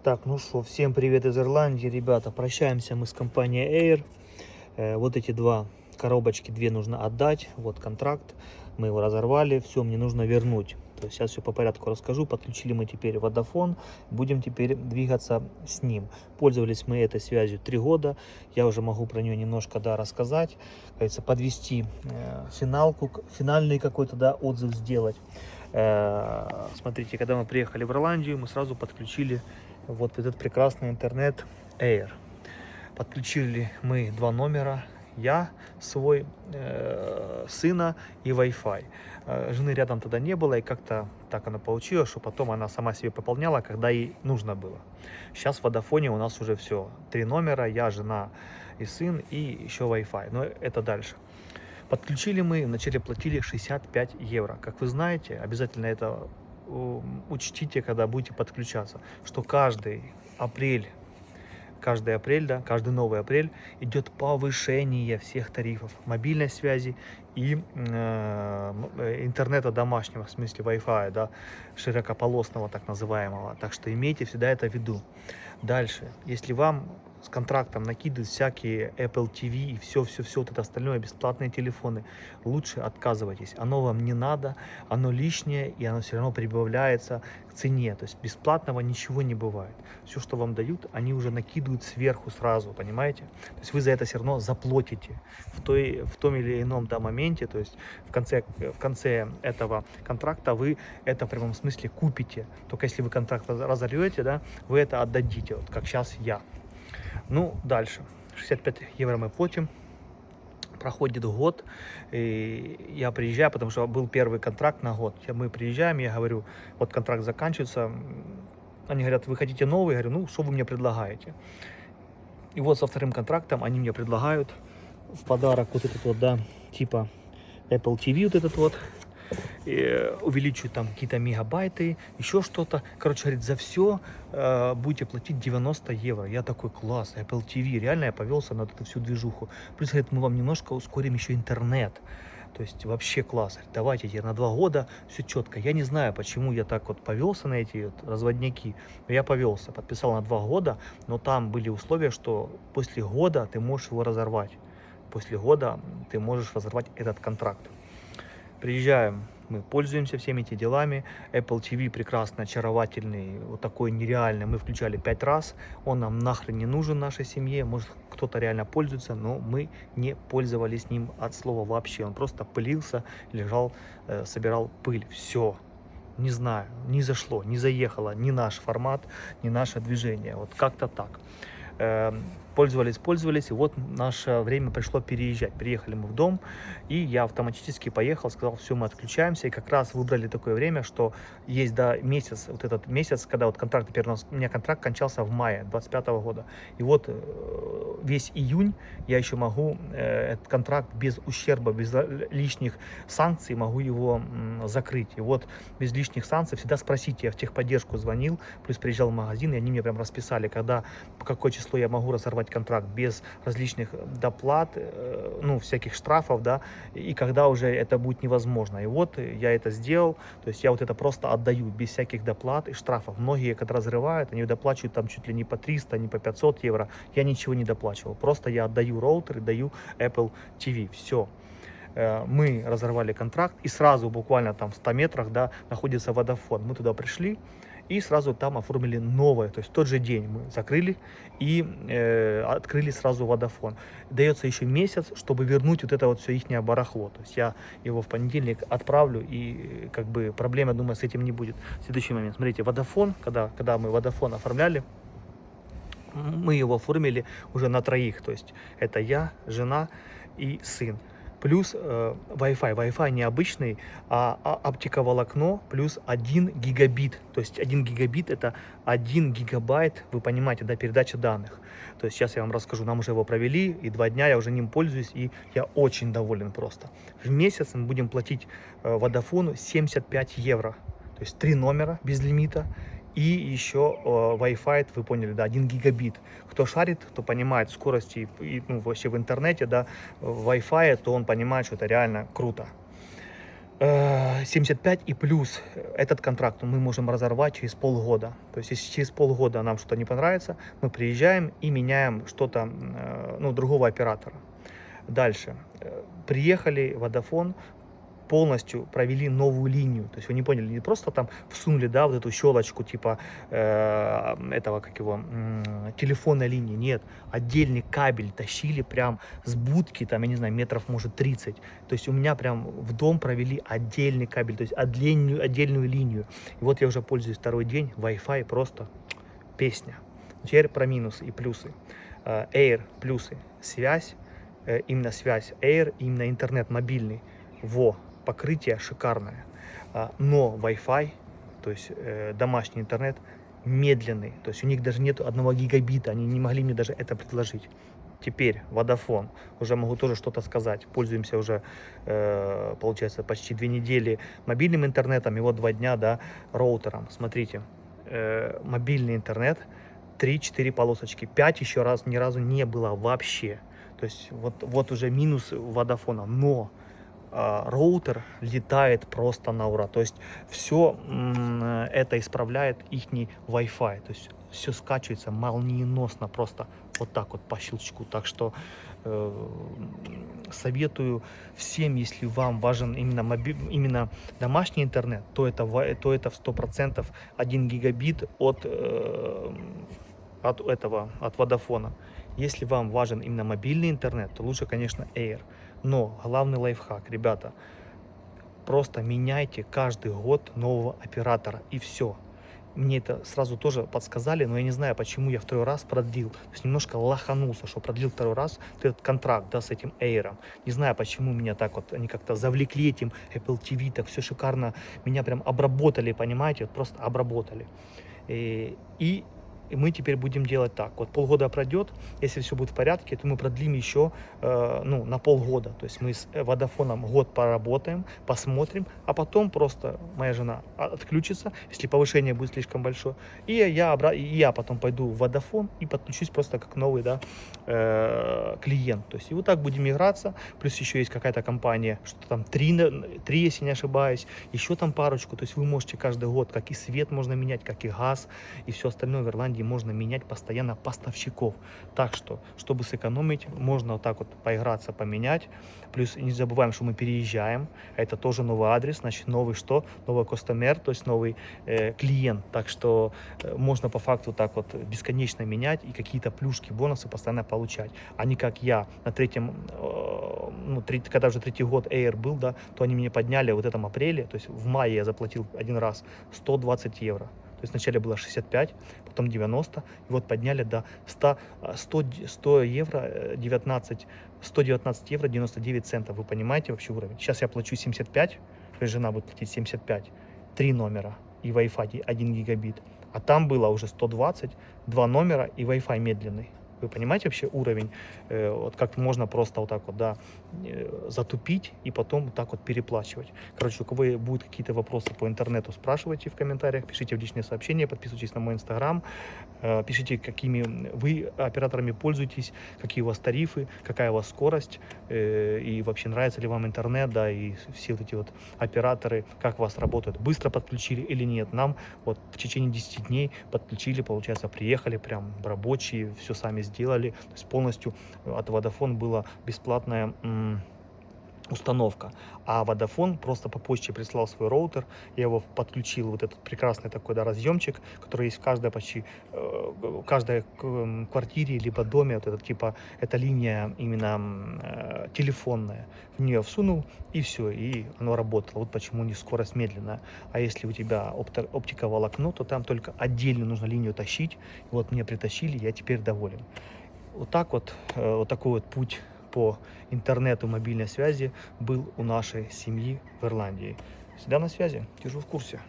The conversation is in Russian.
Так, ну что, всем привет из Ирландии, ребята. Прощаемся мы с компанией Air. Вот эти два коробочки, две нужно отдать. Вот контракт, мы его разорвали, все, мне нужно вернуть. То есть сейчас все по порядку расскажу. Подключили мы теперь Vodafone, будем теперь двигаться с ним. Пользовались мы этой связью 3 года. Я уже могу про нее немножко, да, рассказать. Кажется, подвести финальный какой-то, да, отзыв сделать. Смотрите, когда мы приехали в Ирландию, мы сразу подключили вот этот прекрасный интернет Air. Подключили мы два номера, я свой, сына и Wi-Fi. Жены рядом тогда не было, и как-то так оно получилось, что потом она сама себе пополняла, когда ей нужно было. Сейчас в Водофоне у нас уже все. 3 номера, я, жена и сын, и еще Wi-Fi. Но это дальше. Подключили мы, вначале платили 65 евро. Как вы знаете, обязательно это учтите, когда будете подключаться, что каждый апрель, да, каждый новый апрель идет повышение всех тарифов мобильной связи и интернета домашнего, в смысле Wi-Fi, да, широкополосного так называемого. Так что имейте всегда это в виду. Дальше, если вам с контрактом накидывают всякие Apple TV и все вот это остальное, бесплатные телефоны, лучше отказывайтесь. Оно вам не надо, оно лишнее, и оно все равно прибавляется к цене. То есть бесплатного ничего не бывает. Все, что вам дают, они уже накидывают сверху сразу, понимаете? То есть вы за это все равно заплатите в том или ином, да, моменте. То есть в конце этого контракта вы это в прямом смысле купите. Только если вы контракт разорвете, да, вы это отдадите, вот как сейчас я. Ну, дальше. 65 евро мы платим. Проходит год, и я приезжаю, потому что был первый контракт на год. Мы приезжаем, я говорю, вот контракт заканчивается. Они говорят, вы хотите новый? Я говорю, ну, что вы мне предлагаете? И вот со вторым контрактом они мне предлагают в подарок вот этот вот, да, типа Apple TV вот этот вот. Увеличивают там какие-то мегабайты, еще что-то. Короче, говорит, за все будете платить 90 евро. Я такой, класс, Apple TV. Реально я повелся на эту всю движуху. Плюс, говорит, мы вам немножко ускорим еще интернет. То есть вообще класс. Давайте теперь на 2 года все четко. Я не знаю, почему я так вот повелся на эти вот разводняки. Но я повелся, подписал на 2 года, но там были условия, что после года ты можешь его разорвать. После года ты можешь разорвать этот контракт. Приезжаем, мы пользуемся всеми этими делами. Apple TV прекрасный, очаровательный, вот такой нереальный. Мы включали 5 раз. Он нам нахрен не нужен нашей семье. Может, кто-то реально пользуется, но мы не пользовались ним от слова вообще. Он просто пылился, лежал, собирал пыль. Все. Не знаю, не зашло, не заехало ни наш формат, ни наше движение. Вот как-то так. Пользовались, и вот наше время пришло переезжать. Приехали мы в дом, и я автоматически поехал, сказал, все, мы отключаемся, и как раз выбрали такое время, что есть, да, месяц, вот этот месяц, когда вот контракт, теперь у меня контракт кончался в мае 25 года, и вот весь июнь я еще могу этот контракт без ущерба, без лишних санкций могу его закрыть. И вот без лишних санкций всегда спросите, я в техподдержку звонил, плюс приезжал в магазин, и они мне прям расписали, когда, по какое число я могу разорвать контракт без различных доплат, ну, всяких штрафов, да, и когда уже это будет невозможно. И вот я это сделал, то есть я вот это просто отдаю без всяких доплат и штрафов. Многие, когда разрывают, они доплачивают там чуть ли не по 300, не по 500 евро. Я ничего не доплачивал, просто я отдаю роутер и даю Apple TV, все. Мы разорвали контракт, и сразу буквально там в 100 метрах, да, находится Vodafone. Мы туда пришли и сразу там оформили новое, то есть в тот же день мы закрыли и открыли сразу Vodafone. Дается еще месяц, чтобы вернуть вот это вот все ихнее барахло. То есть я его в понедельник отправлю, и как бы проблем, я думаю, с этим не будет. Следующий момент. Смотрите, Vodafone, когда мы Vodafone оформляли, мы его оформили уже на 3, то есть это я, жена и сын. Плюс Wi-Fi. Wi-Fi не обычный, а оптиковолокно плюс 1 гигабит. То есть 1 гигабит это 1 гигабайт, вы понимаете, да, передача данных. То есть сейчас я вам расскажу, нам уже его провели, и 2 дня я уже ним пользуюсь, и я очень доволен просто. В месяц мы будем платить Vodafone 75 евро. То есть 3 номера без лимита. И еще Wi-Fi, вы поняли, да, 1 гигабит. Кто шарит, кто понимает скорости ну, вообще в интернете, да, Wi-Fi, то он понимает, что это реально круто. 75 и плюс этот контракт мы можем разорвать через полгода. То есть, если через полгода нам что-то не понравится, мы приезжаем и меняем что-то, ну, другого оператора. Дальше. Приехали, Vodafone, полностью провели новую линию. То есть вы не поняли, не просто там всунули, да, вот эту щелочку типа этого, как его, телефонной линии. Нет, отдельный кабель тащили прям с будки, там, я не знаю, метров, может, 30. То есть у меня прям в дом провели отдельный кабель, то есть отдельную линию. И вот я уже пользуюсь второй день, Wi-Fi просто песня. Теперь про минусы и плюсы. Air плюсы. Связь, именно связь Air, именно интернет мобильный. Покрытие шикарное, но Wi-Fi, то есть домашний интернет, медленный, то есть у них даже нет 1 гигабита, они не могли мне даже это предложить. Теперь Vodafone, уже могу тоже что-то сказать, пользуемся уже, получается, почти 2 недели мобильным интернетом, и вот 2 дня, да, роутером. Смотрите, мобильный интернет, 3-4 полосочки, 5 еще раз ни разу не было вообще. То есть вот уже минус Vodafone, но роутер летает просто на ура. То есть все это исправляет ихний Wi-Fi. То есть все скачивается молниеносно, просто вот так вот по щелчку. Так что советую всем, если вам важен именно домашний интернет, то это в 100% 1 гигабит от Vodafone. Если вам важен именно мобильный интернет, то лучше, конечно, Air. Но главный лайфхак, ребята, просто меняйте каждый год нового оператора, и все. Мне это сразу тоже подсказали, но я не знаю, почему я второй раз продлил. То есть немножко лоханулся, что продлил второй раз этот контракт, да, с этим Air. Не знаю, почему меня так вот, они как-то завлекли этим Apple TV, так все шикарно, меня прям обработали, понимаете, вот просто обработали. И мы теперь будем делать так. Вот полгода пройдет, если все будет в порядке, то мы продлим еще на полгода. То есть мы с Vodafone год поработаем, посмотрим, а потом просто моя жена отключится, если повышение будет слишком большое. И я потом пойду в Vodafone и подключусь просто как новый, да, клиент. То есть и вот так будем играться. Плюс еще есть какая-то компания, что там 3, если не ошибаюсь, еще там парочку. То есть вы можете каждый год, как и свет можно менять, как и газ, и все остальное в Ирландии можно менять постоянно поставщиков. Так что, чтобы сэкономить, можно вот так вот поиграться, поменять. Плюс не забываем, что мы переезжаем. Это тоже новый адрес, значит новый что? Новый костомер, то есть новый клиент. Так что можно по факту так вот бесконечно менять и какие-то плюшки, бонусы постоянно получать. А не как я на третьем, когда уже 3-й год Air был, да, то они мне подняли в этом апреле, то есть в мае я заплатил один раз 120 евро. То есть вначале было 65, потом 90, и вот подняли до 100 евро 119 евро 99 центов. Вы понимаете вообще уровень? Сейчас я плачу 75, то есть жена будет платить 75, 3 номера и Wi-Fi 1 гигабит. А там было уже 120, 2 номера и Wi-Fi медленный. Вы понимаете вообще уровень, вот как можно просто вот так вот, да, затупить и потом вот так вот переплачивать. Короче, у кого будут какие-то вопросы по интернету, спрашивайте в комментариях, пишите в личные сообщения, подписывайтесь на мой инстаграм, пишите, какими вы операторами пользуетесь, какие у вас тарифы, какая у вас скорость, и вообще нравится ли вам интернет, да, и все вот эти вот операторы, как у вас работают, быстро подключили или нет. Нам вот в течение 10 дней подключили, получается, приехали прям рабочие, все сами сделали, то есть полностью от Vodafone была бесплатная установка, а Vodafone просто по почте прислал свой роутер, я его подключил, вот этот прекрасный такой, да, разъемчик, который есть в каждой почти каждой квартире либо доме, вот это типа, это линия именно телефонная, в нее всунул и все, и оно работало. Вот почему не скорость медленная. А если у тебя оптиковолокно, то там только отдельно нужно линию тащить. Вот мне притащили, я теперь доволен. Вот так вот, вот такой вот путь по интернету, мобильной связи был у нашей семьи в Ирландии. Всегда на связи, держу в курсе.